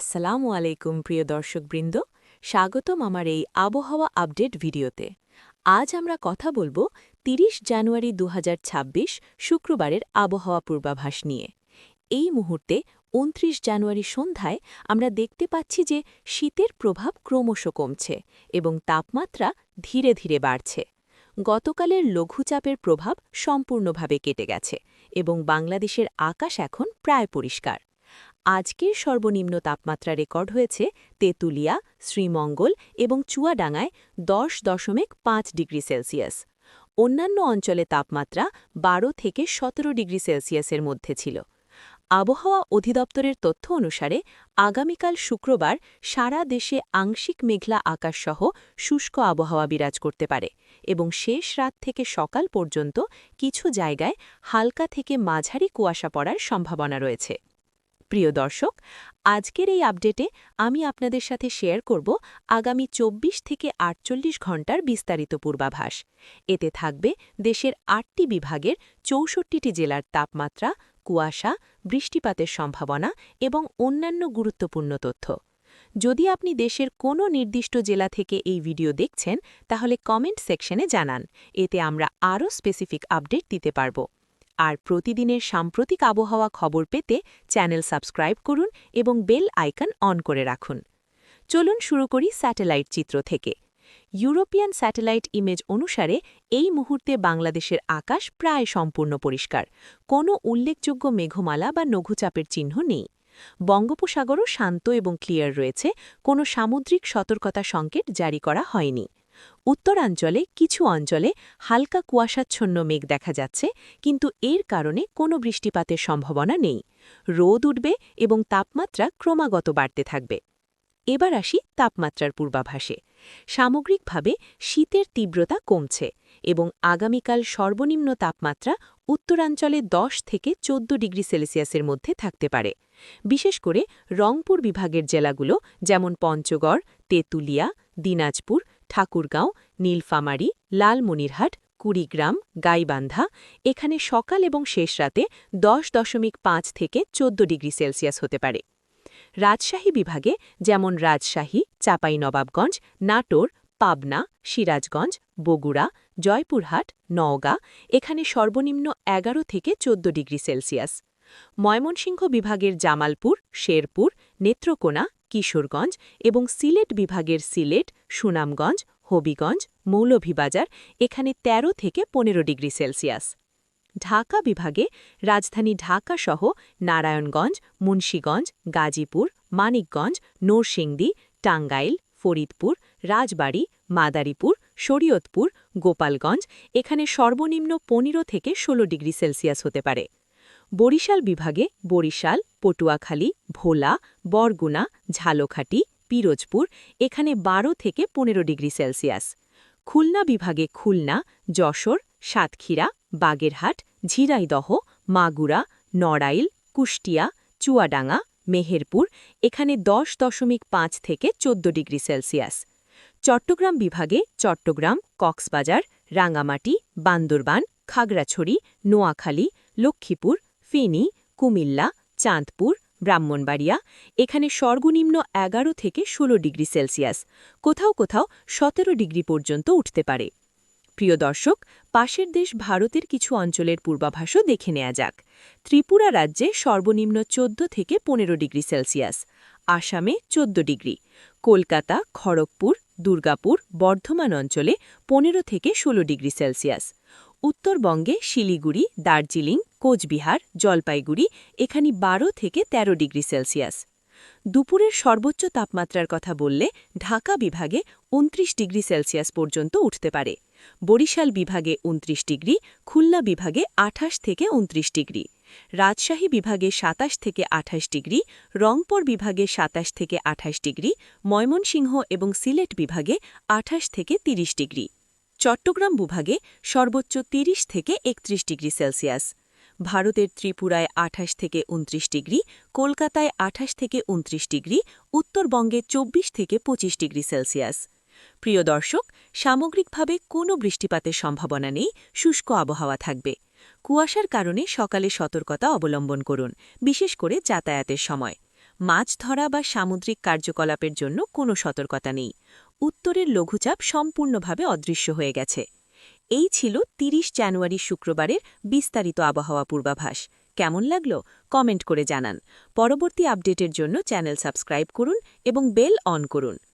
আসসালামু আলাইকুম প্রিয় দর্শকবৃন্দ, স্বাগতম আমার এই আবহাওয়া আপডেট ভিডিওতে। আজ আমরা কথা বলবো ৩০ জানুয়ারি ২০২৬ শুক্রবারের আবহাওয়া পূর্বাভাস নিয়ে। এই মুহূর্তে ২৯ জানুয়ারি সন্ধ্যায় আমরা দেখতে পাচ্ছি যে শীতের প্রভাব ক্রমশ কমছে এবং তাপমাত্রা ধীরে ধীরে বাড়ছে। গতকালের লঘুচাপের প্রভাব সম্পূর্ণভাবে কেটে গেছে এবং বাংলাদেশের আকাশ এখন প্রায় পরিষ্কার। আজকের সর্বনিম্ন তাপমাত্রা রেকর্ড হয়েছে তেঁতুলিয়া, শ্রীমঙ্গল এবং চুয়াডাঙ্গায় ১০.৫ ডিগ্রি সেলসিয়াস। অন্যান্য অঞ্চলে তাপমাত্রা ১২ থেকে ১৭ ডিগ্রি সেলসিয়াসের মধ্যে ছিল। আবহাওয়া অধিদপ্তরের তথ্য অনুসারে আগামীকাল শুক্রবার সারা দেশে আংশিক মেঘলা আকাশসহ শুষ্ক আবহাওয়া বিরাজ করতে পারে এবং শেষ রাত থেকে সকাল পর্যন্ত কিছু জায়গায় হালকা থেকে মাঝারি কুয়াশা পড়ার সম্ভাবনা রয়েছে। প্রিয় দর্শক, আজকের এই আপডেটে আমি আপনাদের সাথে শেয়ার করব আগামী ২৪ থেকে ৪৮ ঘণ্টার বিস্তারিত পূর্বাভাস। এতে থাকবে দেশের ৮টি বিভাগের ৬৪টি জেলার তাপমাত্রা, কুয়াশা, বৃষ্টিপাতের সম্ভাবনা এবং অন্যান্য গুরুত্বপূর্ণ তথ্য। যদি আপনি দেশের কোনো নির্দিষ্ট জেলা থেকে এই ভিডিও দেখছেন, তাহলে কমেন্ট সেকশনে জানান, এতে আমরা আরও স্পেসিফিক আপডেট দিতে পারব। আর প্রতিদিনের সাম্প্রতিক আবহাওয়া খবর পেতে চ্যানেল সাবস্ক্রাইব করুন এবং বেল আইকন অন করে রাখুন। চলুন শুরু করি স্যাটেলাইট চিত্র থেকে। ইউরোপিয়ান স্যাটেলাইট ইমেজ অনুসারে এই মুহূর্তে বাংলাদেশের আকাশ প্রায় সম্পূর্ণ পরিষ্কার। কোনো উল্লেখযোগ্য মেঘমালা বা লঘুচাপের চিহ্ন নেই। বঙ্গোপসাগরও শান্ত এবং ক্লিয়ার রয়েছে, কোনো সামুদ্রিক সতর্কতা সংকেত জারি করা হয়নি। উত্তরাঞ্চলে কিছু অঞ্চলে হালকা কুয়াশাচ্ছন্ন মেঘ দেখা যাচ্ছে, কিন্তু এর কারণে কোনো বৃষ্টিপাতের সম্ভাবনা নেই। রোদ উঠবে এবং তাপমাত্রা ক্রমাগত বাড়তে থাকবে। এবার আসি তাপমাত্রার পূর্বাভাসে। সামগ্রিকভাবে শীতের তীব্রতা কমছে এবং আগামীকাল সর্বনিম্ন তাপমাত্রা উত্তরাঞ্চলে ১০ থেকে ১৪ ডিগ্রি সেলসিয়াসের মধ্যে থাকতে পারে। বিশেষ করে রংপুর বিভাগের জেলাগুলো যেমন পঞ্চগড়, তেঁতুলিয়া, দিনাজপুর, ঠাকুরগাঁও, নীলফামারী, লালমনিরহাট, কুড়িগ্রাম, গাইবান্ধা, এখানে সকাল এবং শেষ রাতে ১০.৫ থেকে ১৪ ডিগ্রি সেলসিয়াস হতে পারে। রাজশাহী বিভাগে যেমন রাজশাহী, চাঁপাইনবাবগঞ্জ, নাটোর, পাবনা, সিরাজগঞ্জ, বগুড়া, জয়পুরহাট, নওগাঁ, এখানে সর্বনিম্ন ১১ থেকে ১৪ ডিগ্রি সেলসিয়াস। ময়মনসিংহ বিভাগের জামালপুর, শেরপুর, নেত্রকোনা, কিশোরগঞ্জ এবং সিলেট বিভাগের সিলেট, সুনামগঞ্জ, হবিগঞ্জ, মৌলভীবাজার, এখানে ১৩ থেকে ১৫ ডিগ্রি সেলসিয়াস। ঢাকা বিভাগে রাজধানী ঢাকাসহ নারায়ণগঞ্জ, মুন্সীগঞ্জ, গাজীপুর, মানিকগঞ্জ, নরসিংদী, টাঙ্গাইল, ফরিদপুর, রাজবাড়ী, মাদারীপুর, শরীয়তপুর, গোপালগঞ্জ, এখানে সর্বনিম্ন ১৫ থেকে ১৬ ডিগ্রি সেলসিয়াস হতে পারে। বরিশাল বিভাগে বরিশাল, পটুয়াখালী, ভোলা, বরগুনা, ঝালকাঠি, পিরোজপুর, এখানে ১২ থেকে ১৫ ডিগ্রি সেলসিয়াস। খুলনা বিভাগে খুলনা, যশোর, সাতক্ষীরা, বাগেরহাট, ঝিনাইদহ, মাগুরা, নড়াইল, কুষ্টিয়া, চুয়াডাঙ্গা, মেহেরপুর, এখানে ১০.৫ থেকে ১৪ ডিগ্রি সেলসিয়াস। চট্টগ্রাম বিভাগে চট্টগ্রাম, কক্সবাজার, রাঙ্গামাটি, বান্দরবান, খাগড়াছড়ি, নোয়াখালী, লক্ষ্মীপুর, ফেনী, কুমিল্লা, চাঁদপুর, ব্রাহ্মণবাড়িয়া, এখানে সর্বনিম্ন ১১ থেকে ১৬ ডিগ্রি সেলসিয়াস, কোথাও কোথাও ১৭ ডিগ্রি পর্যন্ত উঠতে পারে। প্রিয় দর্শক, পাশের দেশ ভারতের কিছু অঞ্চলের পূর্বাভাসও দেখে নেওয়া যাক। ত্রিপুরা রাজ্যে সর্বনিম্ন ১৪ থেকে ১৫ ডিগ্রি সেলসিয়াস, আসামে ১৪ ডিগ্রি, কলকাতা, খড়গপুর, দুর্গাপুর, বর্ধমান অঞ্চলে ১৫ থেকে ১৬ ডিগ্রি সেলসিয়াস। উত্তরবঙ্গে শিলিগুড়ি, দার্জিলিং, কোচবিহার, জলপাইগুড়ি, এখানে ১২ থেকে ১৩ ডিগ্রি সেলসিয়াস। দুপুরের সর্বোচ্চ তাপমাত্রার কথা বললে ঢাকা বিভাগে ২৯ ডিগ্রি সেলসিয়াস পর্যন্ত উঠতে পারে। বরিশাল বিভাগে ২৯ ডিগ্রি, খুলনা বিভাগে ২৮ থেকে ২৯ ডিগ্রি, রাজশাহী বিভাগে ২৭ থেকে ২৮ ডিগ্রি, রংপুর বিভাগে ২৭ থেকে ২৮ ডিগ্রি, ময়মনসিংহ এবং সিলেট বিভাগে ২৮ থেকে ৩০ ডিগ্রি। চট্টগ্রাম বিভাগে সর্বোচ্চ ৩০ থেকে ৩১ ডিগ্রি সেলসিয়াস। ভারতের ত্রিপুরায় ২৮ থেকে ২৯ ডিগ্রি, কলকাতায় ২৮ থেকে ২৯ ডিগ্রি, উত্তরবঙ্গে ২৪ থেকে ২৫ ডিগ্রি সেলসিয়াস। প্রিয় দর্শক, সামগ্রিকভাবে কোনো বৃষ্টিপাতের সম্ভাবনা নেই, শুষ্ক আবহাওয়া থাকবে। কুয়াশার কারণে সকালে সতর্কতা অবলম্বন করুন, বিশেষ করে যাতায়াতের সময়। মাছ ধরা বা সামুদ্রিক কার্যকলাপের জন্য কোনো সতর্কতা নেই। উত্তরের লঘুচাপ সম্পূর্ণভাবে অদৃশ্য হয়ে গেছে। এই ছিল ৩০ জানুয়ারি শুক্রবারের বিস্তারিত আবহাওয়া পূর্বাভাস। কেমন লাগলো কমেন্ট করে জানান। পরবর্তী আপডেটের জন্য চ্যানেল সাবস্ক্রাইব করুন এবং বেল অন করুন।